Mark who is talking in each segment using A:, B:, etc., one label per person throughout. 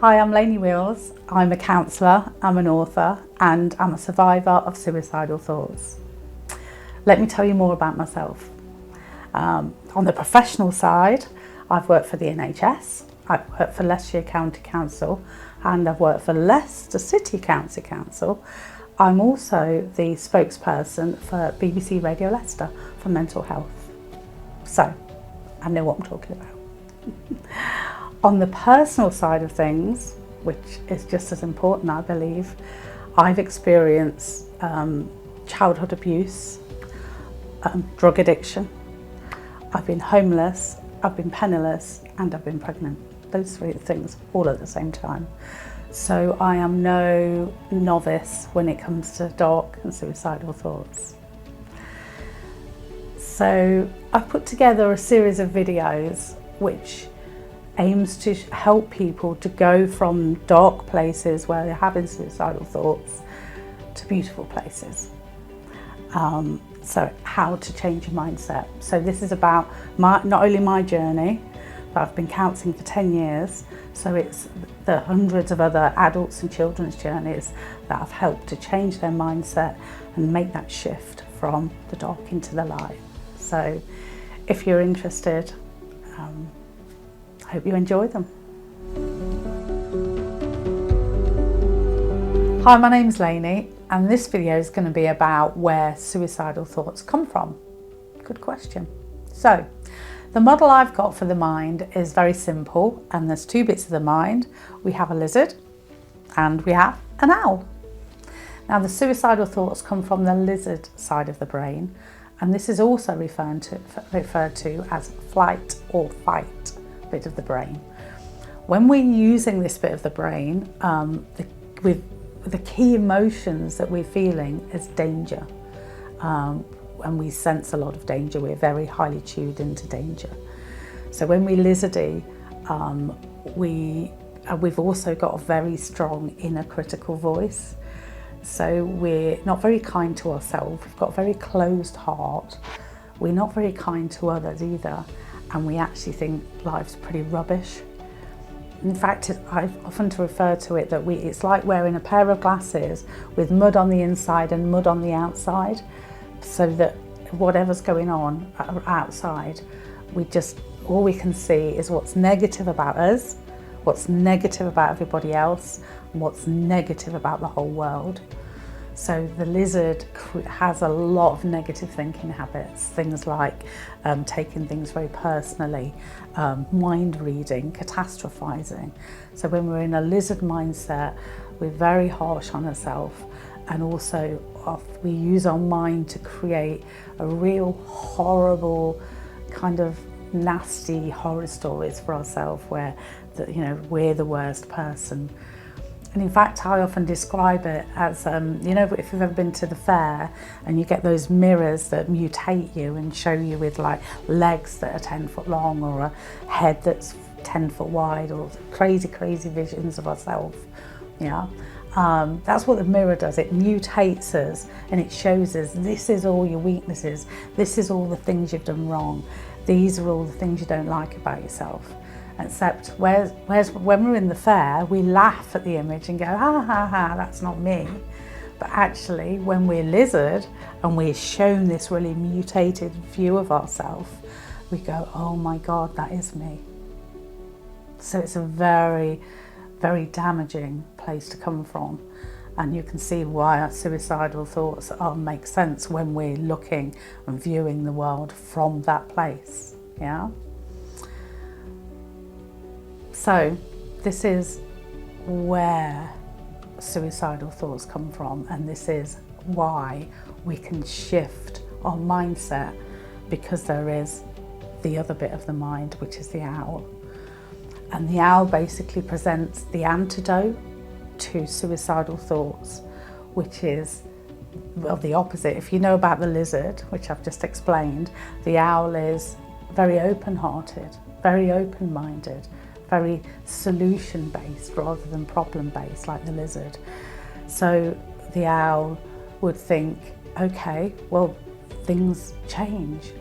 A: Hi, I'm Lainey Wheels. I'm a counsellor, I'm an author, and I'm a survivor of suicidal thoughts. Let me tell you more about myself. On the professional side, I've worked for the NHS, I've worked for Leicestershire County Council, and I've worked for Leicester City County Council. I'm also the spokesperson for BBC Radio Leicester for mental health. So, I know what I'm talking about. On the personal side of things, which is just as important, I believe, I've experienced childhood abuse, drug addiction. I've been homeless, I've been penniless, and I've been pregnant. Those three things all at the same time. So I am no novice when it comes to dark and suicidal thoughts. So I've put together a series of videos which aims to help people to go from dark places where they're having suicidal thoughts to beautiful places. So how to change your mindset. So this is about not only my journey, but I've been counselling for 10 years. So it's the hundreds of other adults and children's journeys that have helped to change their mindset and make that shift from the dark into the light. So if you're interested, I hope you enjoy them. Hi, my name's Lainey, and this video is going to be about where suicidal thoughts come from. Good question. So, the model I've got for the mind is very simple, and there's two bits of the mind. We have a lizard and we have an owl. Now, the suicidal thoughts come from the lizard side of the brain, and this is also referred to as flight or fight bit of the brain. When we're using this bit of the brain, the key emotions that we're feeling is danger. When we sense a lot of danger, we're very highly tuned into danger. So when we're lizardy, we've also got a very strong inner critical voice. So we're not very kind to ourselves, we've got a very closed heart, we're not very kind to others either, and we actually think life's pretty rubbish. In fact, I've often refer to it that it's like wearing a pair of glasses with mud on the inside and mud on the outside, so that whatever's going on outside, all we can see is what's negative about us, what's negative about everybody else, and what's negative about the whole world. So the lizard has a lot of negative thinking habits, things like taking things very personally, mind reading, catastrophizing. So when we're in a lizard mindset, we're very harsh on ourselves, and also we use our mind to create a real horrible kind of nasty horror stories for ourselves where we're the worst person. And in fact, I often describe it as, if you've ever been to the fair and you get those mirrors that mutate you and show you with like legs that are 10 foot long or a head that's 10 foot wide, or crazy visions of ourselves. That's what the mirror does. It mutates us and it shows us this is all your weaknesses, this is all the things you've done wrong, these are all the things you don't like about yourself. Except when we're in the fair, we laugh at the image and go, ha ha ha, that's not me. But actually, when we're lizard and we're shown this really mutated view of ourselves, we go, oh my God, that is me. So it's a very, very damaging place to come from. And you can see why our suicidal thoughts make sense when we're looking and viewing the world from that place, yeah? So this is where suicidal thoughts come from, and this is why we can shift our mindset, because there is the other bit of the mind, which is the owl. And the owl basically presents the antidote to suicidal thoughts, which is, well, the opposite. If you know about the lizard, which I've just explained, the owl is very open-hearted, very open-minded, very solution-based rather than problem-based like the lizard. So the owl would think, okay, well, things change,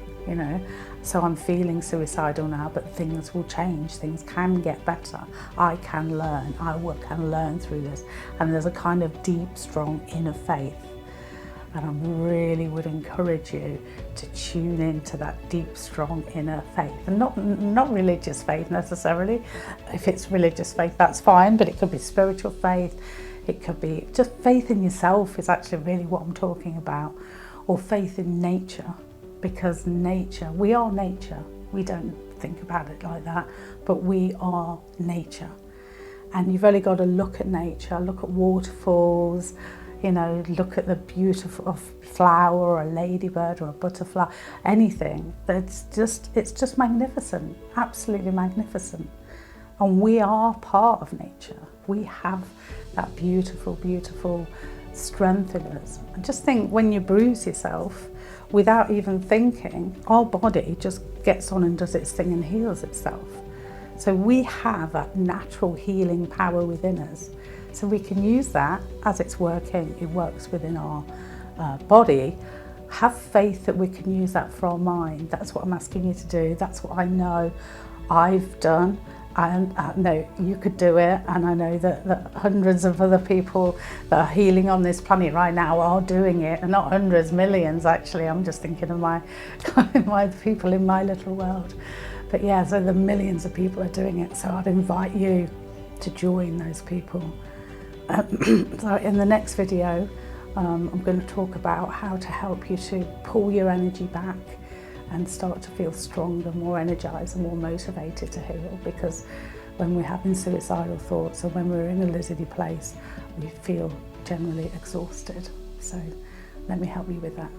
A: So I'm feeling suicidal now, but things will change, things can get better. I can learn, can learn through this. And there's a kind of deep, strong inner faith. And I really would encourage you to tune into that deep, strong inner faith. And not religious faith necessarily. If it's religious faith, that's fine, but it could be spiritual faith. It could be just faith in yourself is actually really what I'm talking about. Or faith in nature, because nature, we are nature. We don't think about it like that, but we are nature. And you've only got to look at nature, look at waterfalls, you know, look at the beautiful flower or a ladybird or a butterfly, anything. It's just magnificent, absolutely magnificent. And we are part of nature. We have that beautiful, beautiful strength in us. And just think, when you bruise yourself, without even thinking, our body just gets on and does its thing and heals itself. So we have that natural healing power within us. So we can use that as it's working. It works within our body. Have faith that we can use that for our mind. That's what I'm asking you to do. That's what I know I've done. And I know you could do it, and I know that hundreds of other people that are healing on this planet right now are doing it, and not hundreds, millions actually. I'm just thinking of my people in my little world. But yeah, so the millions of people are doing it, so I'd invite you to join those people. So in the next video, I'm going to talk about how to help you to pull your energy back and start to feel stronger, more energized and more motivated to heal. Because when we're having suicidal thoughts or when we're in a lizardy place, we feel generally exhausted. So let me help you with that.